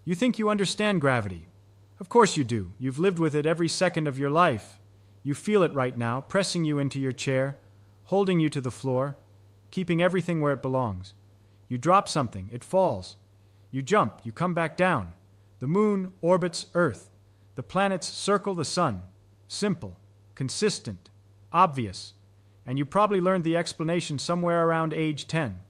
You think you understand gravity. Of course you do. You've lived with it every second of your life. You feel it right now, pressing you into your chair, holding you to the floor, keeping everything where it belongs. You drop something, it falls. You jump, you come back down. The moon orbits Earth. The planets circle the sun. Simple, consistent, obvious. And you probably learned the explanation somewhere around age 10.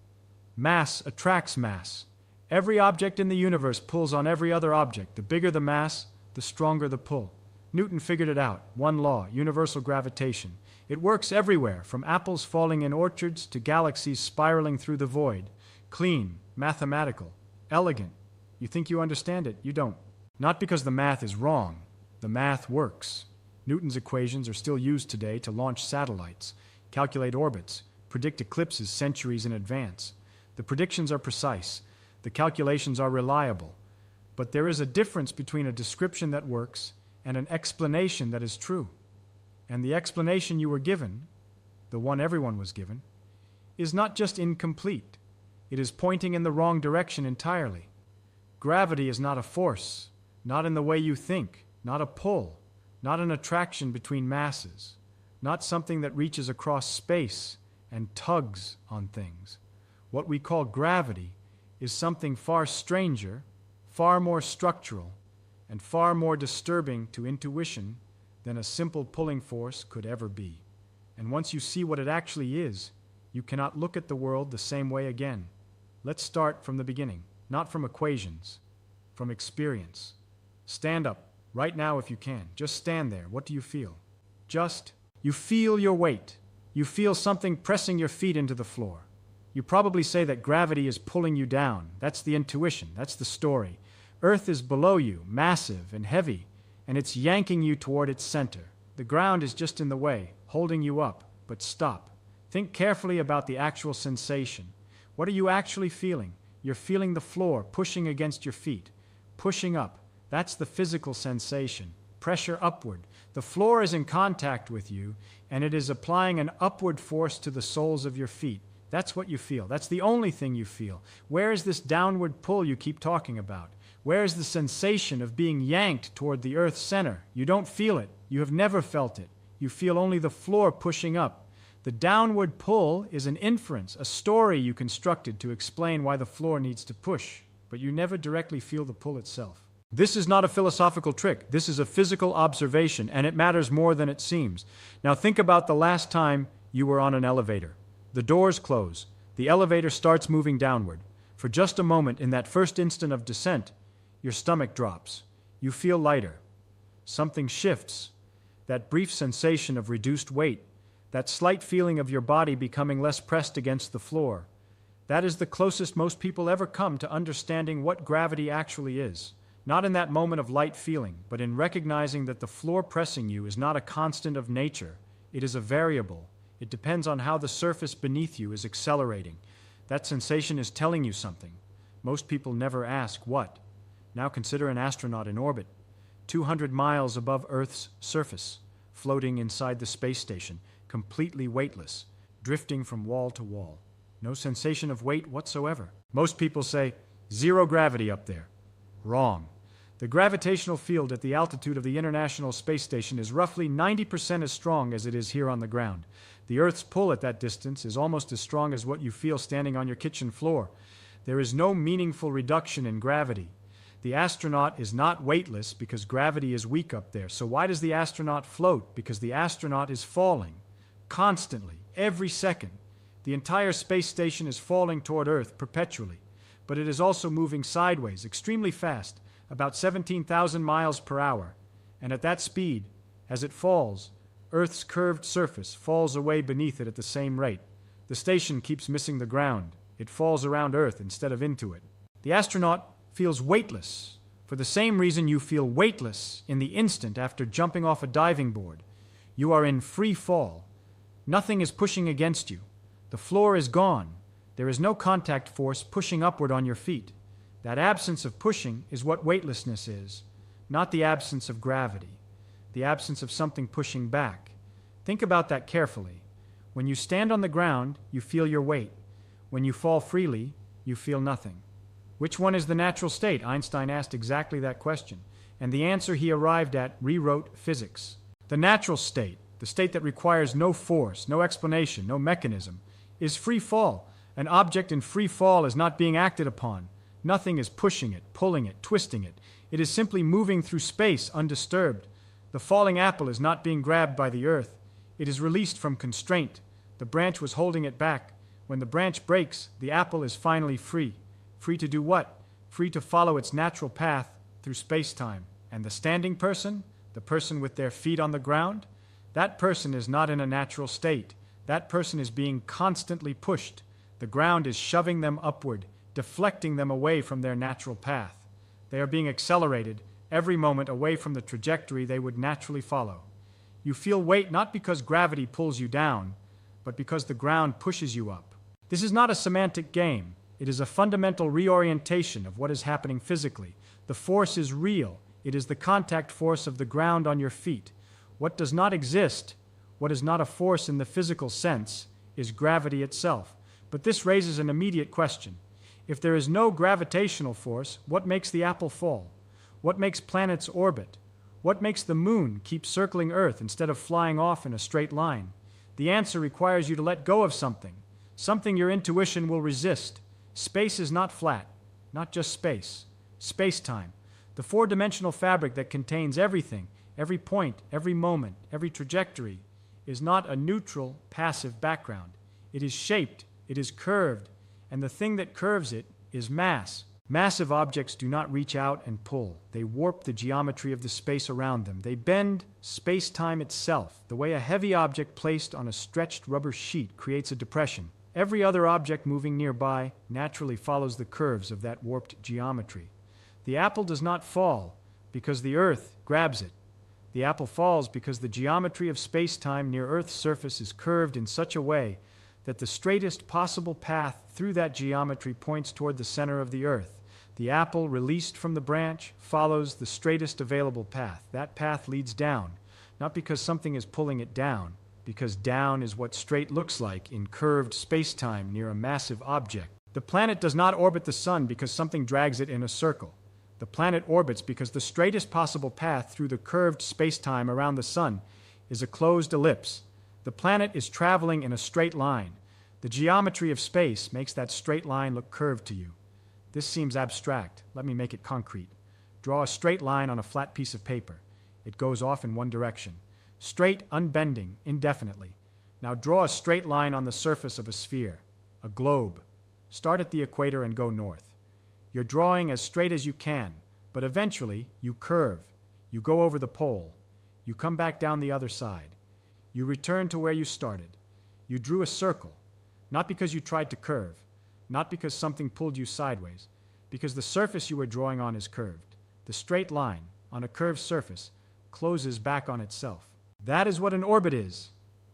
Mass attracts mass. Every object in the universe pulls on every other object. The bigger the mass, the stronger the pull. Newton figured it out. One law, universal gravitation. It works everywhere, from apples falling in orchards to galaxies spiraling through the void. Clean, mathematical, elegant. You think you understand it? You don't. Not because the math is wrong. The math works. Newton's equations are still used today to launch satellites, calculate orbits, predict eclipses centuries in advance. The predictions are precise. The calculations are reliable. But there is a difference between a description that works and an explanation that is true. And the explanation you were given, the one everyone was given, is not just incomplete. It is pointing in the wrong direction entirely. Gravity is not a force, not in the way you think, not a pull, not an attraction between masses, not something that reaches across space and tugs on things. What we call gravity is something far stranger, far more structural, and far more disturbing to intuition than a simple pulling force could ever be. And once you see what it actually is, you cannot look at the world the same way again. Let's start from the beginning, not from equations, from experience. Stand up, right now if you can. Just stand there. What do you feel? You feel your weight. You feel something pressing your feet into the floor. You probably say that gravity is pulling you down. That's the intuition. That's the story. Earth is below you, massive and heavy, and it's yanking you toward its center. The ground is just in the way, holding you up. But stop. Think carefully about the actual sensation. What are you actually feeling? You're feeling the floor pushing against your feet, pushing up. That's the physical sensation. Pressure upward. The floor is in contact with you, and it is applying an upward force to the soles of your feet. That's what you feel. That's the only thing you feel. Where is this downward pull you keep talking about? Where is the sensation of being yanked toward the Earth's center? You don't feel it. You have never felt it. You feel only the floor pushing up. The downward pull is an inference, a story you constructed to explain why the floor needs to push, but you never directly feel the pull itself. This is not a philosophical trick. This is a physical observation, and it matters more than it seems. Now think about the last time you were on an elevator. The doors close. The elevator starts moving downward. For just a moment, in that first instant of descent, your stomach drops. You feel lighter. Something shifts. That brief sensation of reduced weight, that slight feeling of your body becoming less pressed against the floor, that is the closest most people ever come to understanding what gravity actually is. Not in that moment of light feeling, but in recognizing that the floor pressing you is not a constant of nature. It is a variable. It depends on how the surface beneath you is accelerating. That sensation is telling you something. Most people never ask what. Now consider an astronaut in orbit, 200 miles above Earth's surface, floating inside the space station, completely weightless, drifting from wall to wall. No sensation of weight whatsoever. Most people say, zero gravity up there. Wrong. The gravitational field at the altitude of the International Space Station is roughly 90% as strong as it is here on the ground. The Earth's pull at that distance is almost as strong as what you feel standing on your kitchen floor. There is no meaningful reduction in gravity. The astronaut is not weightless because gravity is weak up there. So why does the astronaut float? Because the astronaut is falling. Constantly. Every second. The entire space station is falling toward Earth perpetually. But it is also moving sideways, extremely fast, about 17,000 miles per hour. And at that speed, as it falls, Earth's curved surface falls away beneath it at the same rate. The station keeps missing the ground. It falls around Earth instead of into it. The astronaut feels weightless for the same reason you feel weightless in the instant after jumping off a diving board. You are in free fall. Nothing is pushing against you. The floor is gone. There is no contact force pushing upward on your feet. That absence of pushing is what weightlessness is, not the absence of gravity, the absence of something pushing back. Think about that carefully. When you stand on the ground, you feel your weight. When you fall freely, you feel nothing. Which one is the natural state? Einstein asked exactly that question, and the answer he arrived at rewrote physics. The natural state, the state that requires no force, no explanation, no mechanism, is free fall. An object in free fall is not being acted upon. Nothing is pushing it, pulling it, twisting it. It is simply moving through space undisturbed. The falling apple is not being grabbed by the earth. It is released from constraint. The branch was holding it back. When the branch breaks, the apple is finally free. Free to do what? Free to follow its natural path through space-time. And the standing person, the person with their feet on the ground, that person is not in a natural state. That person is being constantly pushed. The ground is shoving them upward, deflecting them away from their natural path. They are being accelerated every moment away from the trajectory they would naturally follow. You feel weight not because gravity pulls you down, but because the ground pushes you up. This is not a semantic game. It is a fundamental reorientation of what is happening physically. The force is real. It is the contact force of the ground on your feet. What does not exist, what is not a force in the physical sense, is gravity itself. But this raises an immediate question. If there is no gravitational force, what makes the apple fall? What makes planets orbit? What makes the moon keep circling Earth instead of flying off in a straight line? The answer requires you to let go of something, something your intuition will resist. Space is not flat, not just space. Space-time, the four-dimensional fabric that contains everything, every point, every moment, every trajectory, is not a neutral, passive background. It is shaped, it is curved, and the thing that curves it is mass. Massive objects do not reach out and pull. They warp the geometry of the space around them. They bend space-time itself, the way a heavy object placed on a stretched rubber sheet creates a depression. Every other object moving nearby naturally follows the curves of that warped geometry. The apple does not fall because the Earth grabs it. The apple falls because the geometry of space-time near Earth's surface is curved in such a way that the straightest possible path through that geometry points toward the center of the Earth. The apple, released from the branch, follows the straightest available path. That path leads down, not because something is pulling it down, because down is what straight looks like in curved space-time near a massive object. The planet does not orbit the sun because something drags it in a circle. The planet orbits because the straightest possible path through the curved space-time around the sun is a closed ellipse. The planet is traveling in a straight line. The geometry of space makes that straight line look curved to you. This seems abstract. Let me make it concrete. Draw a straight line on a flat piece of paper. It goes off in one direction. Straight, unbending, indefinitely. Now draw a straight line on the surface of a sphere, a globe. Start at the equator and go north. You're drawing as straight as you can, but eventually you curve. You go over the pole. You come back down the other side. You return to where you started. You drew a circle, not because you tried to curve, not because something pulled you sideways, because the surface you were drawing on is curved. The straight line, on a curved surface, closes back on itself. That is what an orbit is,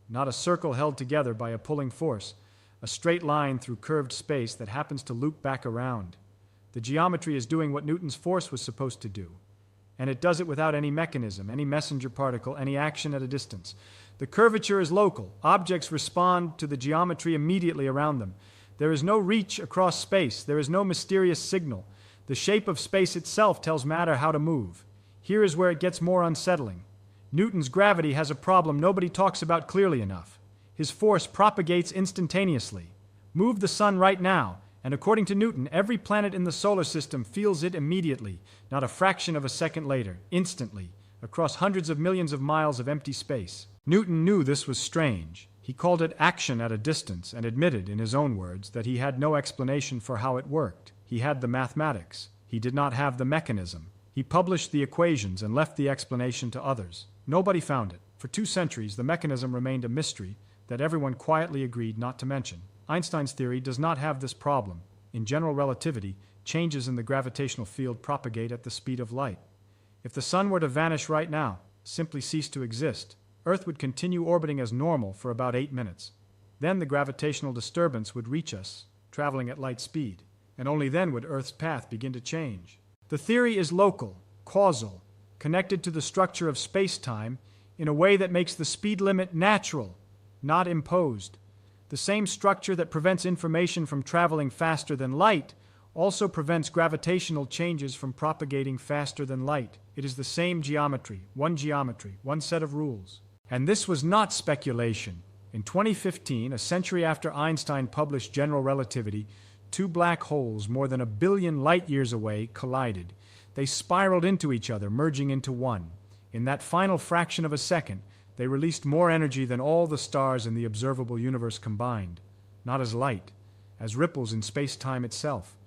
not a circle held together by a pulling force, a straight line through curved space that happens to loop back around. The geometry is doing what Newton's force was supposed to do, and it does it without any mechanism, any messenger particle, any action at a distance. The curvature is local. Objects respond to the geometry immediately around them. There is no reach across space. There is no mysterious signal. The shape of space itself tells matter how to move. Here is where it gets more unsettling. Newton's gravity has a problem nobody talks about clearly enough. His force propagates instantaneously. Move the sun right now, and according to Newton, every planet in the solar system feels it immediately, not a fraction of a second later, instantly, across hundreds of millions of miles of empty space. Newton knew this was strange. He called it action at a distance and admitted, in his own words, that he had no explanation for how it worked. He had the mathematics. He did not have the mechanism. He published the equations and left the explanation to others. Nobody found it. For 2 centuries, the mechanism remained a mystery that everyone quietly agreed not to mention. Einstein's theory does not have this problem. In general relativity, changes in the gravitational field propagate at the speed of light. If the sun were to vanish right now, simply cease to exist, Earth would continue orbiting as normal for about 8 minutes. Then the gravitational disturbance would reach us, traveling at light speed, and only then would Earth's path begin to change. The theory is local, causal, connected to the structure of space-time in a way that makes the speed limit natural, not imposed. The same structure that prevents information from traveling faster than light also prevents gravitational changes from propagating faster than light. It is the same geometry, one set of rules. And this was not speculation. In 2015, a century after Einstein published general relativity, two black holes more than 1 billion light-years away collided. They spiraled into each other, merging into one. In that final fraction of a second, they released more energy than all the stars in the observable universe combined. Not as light, as ripples in space-time itself,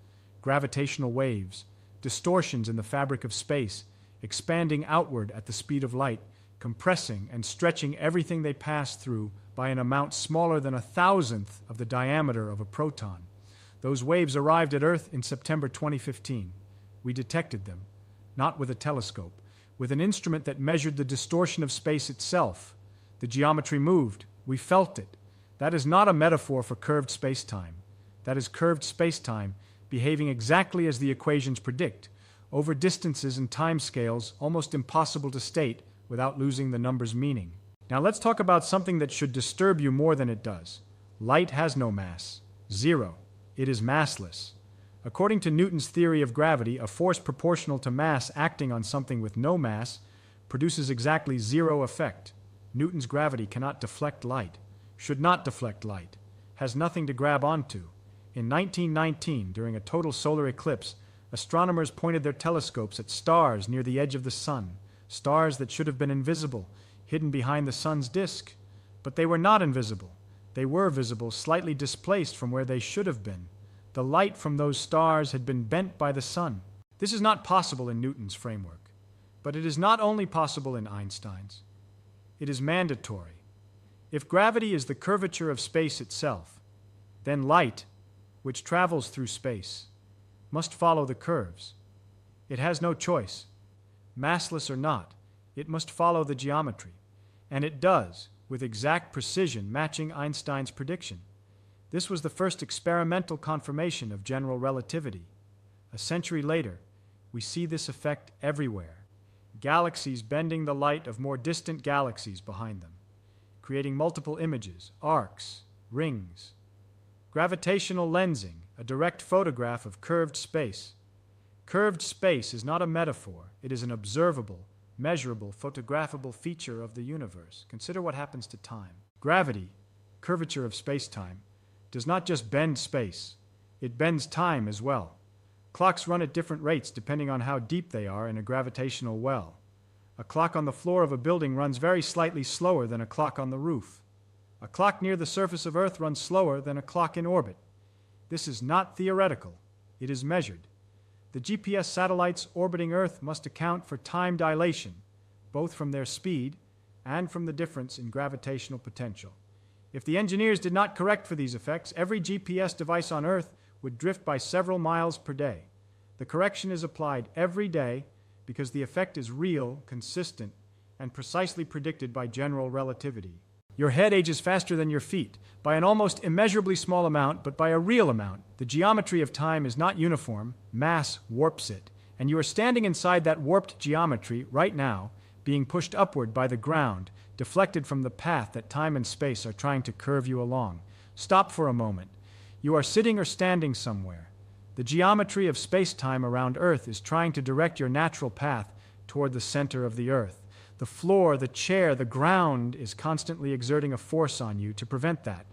gravitational waves, distortions in the fabric of space, expanding outward at the speed of light, compressing and stretching everything they passed through by an amount smaller than 1,000th of the diameter of a proton. Those waves arrived at Earth in September 2015. We detected them, not with a telescope, with an instrument that measured the distortion of space itself. The geometry moved. We felt it. That is not a metaphor for curved space-time. That is curved space-time behaving exactly as the equations predict, over distances and time scales almost impossible to state without losing the number's meaning. Now let's talk about something that should disturb you more than it does. Light has no mass. Zero. It is massless. According to Newton's theory of gravity, a force proportional to mass acting on something with no mass produces exactly zero effect. Newton's gravity cannot deflect light, should not deflect light, has nothing to grab onto. In 1919, during a total solar eclipse, astronomers pointed their telescopes at stars near the edge of the sun, stars that should have been invisible, hidden behind the sun's disk. But they were not invisible. They were visible, slightly displaced from where they should have been. The light from those stars had been bent by the sun. This is not possible in Newton's framework, but it is not only possible in Einstein's. It is mandatory. If gravity is the curvature of space itself, then light, which travels through space, must follow the curves. It has no choice. Massless or not, it must follow the geometry. And it does, with exact precision matching Einstein's prediction. This was the first experimental confirmation of general relativity. A century later, we see this effect everywhere. Galaxies bending the light of more distant galaxies behind them, creating multiple images, arcs, rings. Gravitational lensing, a direct photograph of curved space. Curved space is not a metaphor. It is an observable, measurable, photographable feature of the universe. Consider what happens to time. Gravity, curvature of space-time, does not just bend space. It bends time as well. Clocks run at different rates depending on how deep they are in a gravitational well. A clock on the floor of a building runs very slightly slower than a clock on the roof. A clock near the surface of Earth runs slower than a clock in orbit. This is not theoretical. It is measured. The GPS satellites orbiting Earth must account for time dilation, both from their speed and from the difference in gravitational potential. If the engineers did not correct for these effects, every GPS device on Earth would drift by several miles per day. The correction is applied every day because the effect is real, consistent, and precisely predicted by general relativity. Your head ages faster than your feet, by an almost immeasurably small amount, but by a real amount. The geometry of time is not uniform. Mass warps it. And you are standing inside that warped geometry right now, being pushed upward by the ground, deflected from the path that time and space are trying to curve you along. Stop for a moment. You are sitting or standing somewhere. The geometry of space-time around Earth is trying to direct your natural path toward the center of the Earth. The floor, the chair, the ground is constantly exerting a force on you to prevent that.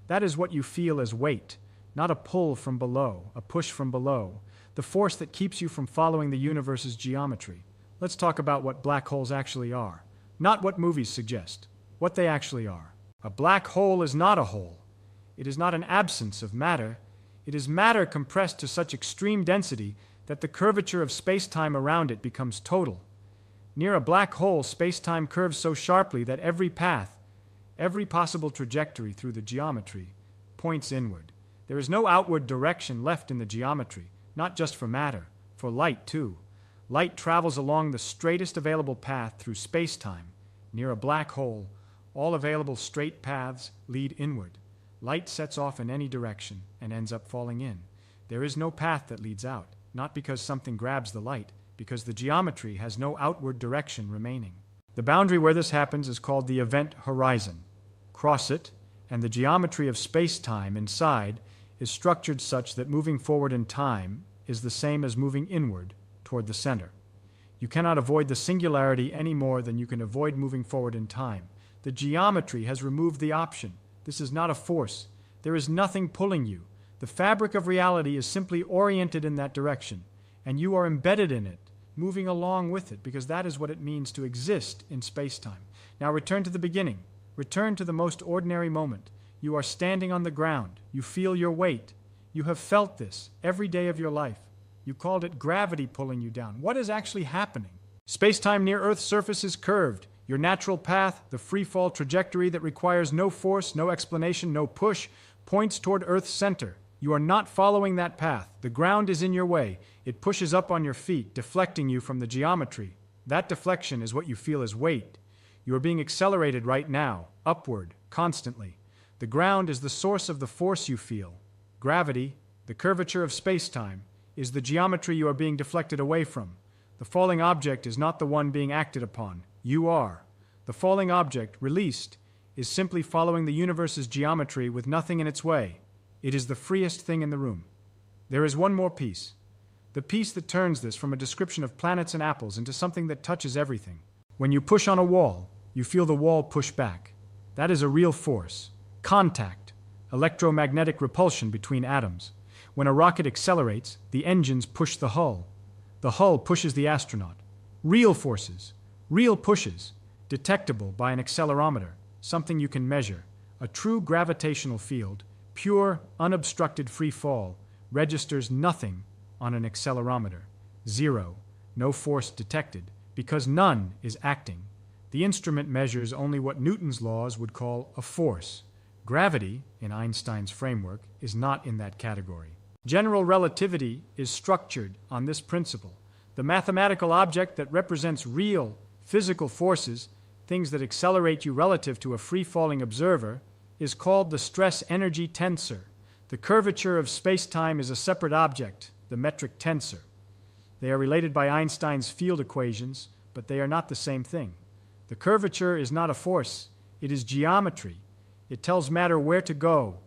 That is what you feel as weight, not a pull from below, a push from below, the force that keeps you from following the universe's geometry. Let's talk about what black holes actually are. Not what movies suggest, what they actually are. A black hole is not a hole. It is not an absence of matter. It is matter compressed to such extreme density that the curvature of space-time around it becomes total. Near a black hole, space-time curves so sharply that every path, every possible trajectory through the geometry, points inward. There is no outward direction left in the geometry, not just for matter, for light too. Light travels along the straightest available path through space-time. Near a black hole, all available straight paths lead inward. Light sets off in any direction and ends up falling in. There is no path that leads out, not because something grabs the light, because the geometry has no outward direction remaining. The boundary where this happens is called the event horizon. Cross it, and the geometry of space-time inside is structured such that moving forward in time is the same as moving inward toward the center. You cannot avoid the singularity any more than you can avoid moving forward in time. The geometry has removed the option. This is not a force. There is nothing pulling you. The fabric of reality is simply oriented in that direction, and you are embedded in it, moving along with it, because that is what it means to exist in space-time. Now return to the beginning. Return to the most ordinary moment. You are standing on the ground. You feel your weight. You have felt this every day of your life. You called it gravity pulling you down. What is actually happening? Space-time near Earth's surface is curved. Your natural path, the free-fall trajectory that requires no force, no explanation, no push, points toward Earth's center. You are not following that path. The ground is in your way. It pushes up on your feet, deflecting you from the geometry. That deflection is what you feel as weight. You are being accelerated right now, upward, constantly. The ground is the source of the force you feel. Gravity, the curvature of space-time, is the geometry you are being deflected away from. The falling object is not the one being acted upon. You are. The falling object, released, is simply following the universe's geometry with nothing in its way. It is the freest thing in the room. There is one more piece. The piece that turns this from a description of planets and apples into something that touches everything. When you push on a wall, you feel the wall push back. That is a real force. Contact, electromagnetic repulsion between atoms. When a rocket accelerates, the engines push the hull. The hull pushes the astronaut. Real forces, real pushes, detectable by an accelerometer, something you can measure. A true gravitational field, pure, unobstructed free fall, registers nothing on an accelerometer. Zero, no force detected, because none is acting. The instrument measures only what Newton's laws would call a force. Gravity, in Einstein's framework, is not in that category. General relativity is structured on this principle. The mathematical object that represents real, physical forces, things that accelerate you relative to a free-falling observer, is called the stress-energy tensor. The curvature of space-time is a separate object, the metric tensor. They are related by Einstein's field equations, but they are not the same thing. The curvature is not a force, it is geometry. It tells matter where to go,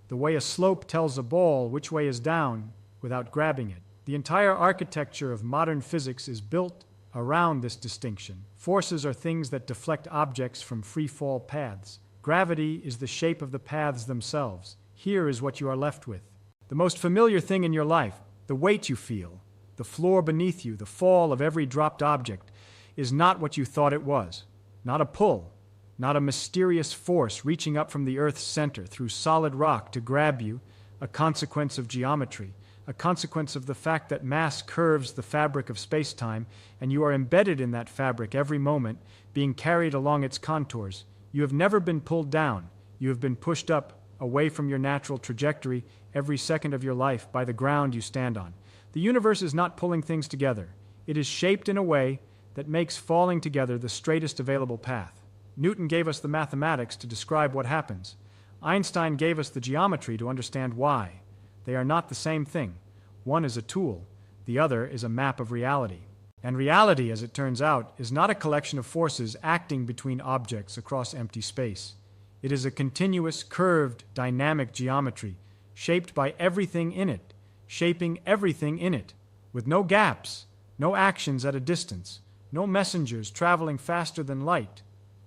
the way a slope tells a ball which way is down without grabbing it. The entire architecture of modern physics is built around this distinction. Forces are things that deflect objects from free-fall paths. Gravity is the shape of the paths themselves. Here is what you are left with. The most familiar thing in your life, the weight you feel, the floor beneath you, the fall of every dropped object, is not what you thought it was. Not a pull, not a mysterious force reaching up from the Earth's center through solid rock to grab you, a consequence of geometry, a consequence of the fact that mass curves the fabric of space-time, and you are embedded in that fabric every moment, being carried along its contours. You have never been pulled down. You have been pushed up, away from your natural trajectory every second of your life by the ground you stand on. The universe is not pulling things together. It is shaped in a way that makes falling together the straightest available path. Newton gave us the mathematics to describe what happens. Einstein gave us the geometry to understand why. They are not the same thing. One is a tool, the other is a map of reality. And reality, as it turns out, is not a collection of forces acting between objects across empty space. It is a continuous, curved, dynamic geometry, shaped by everything in it, shaping everything in it, with no gaps, no actions at a distance, no messengers traveling faster than light.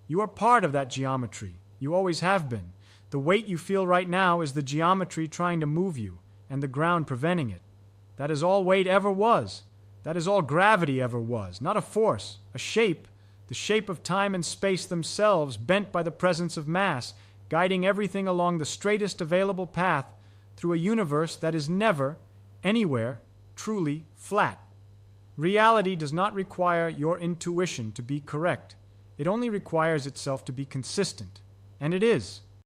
You are part of that geometry. You always have been. The weight you feel right now is the geometry trying to move you, and the ground preventing it. That is all weight ever was. That is all gravity ever was. Not a force, a shape, the shape of time and space themselves, bent by the presence of mass, guiding everything along the straightest available path through a universe that is never, anywhere, truly flat. Reality does not require your intuition to be correct. It only requires itself to be consistent. And it is.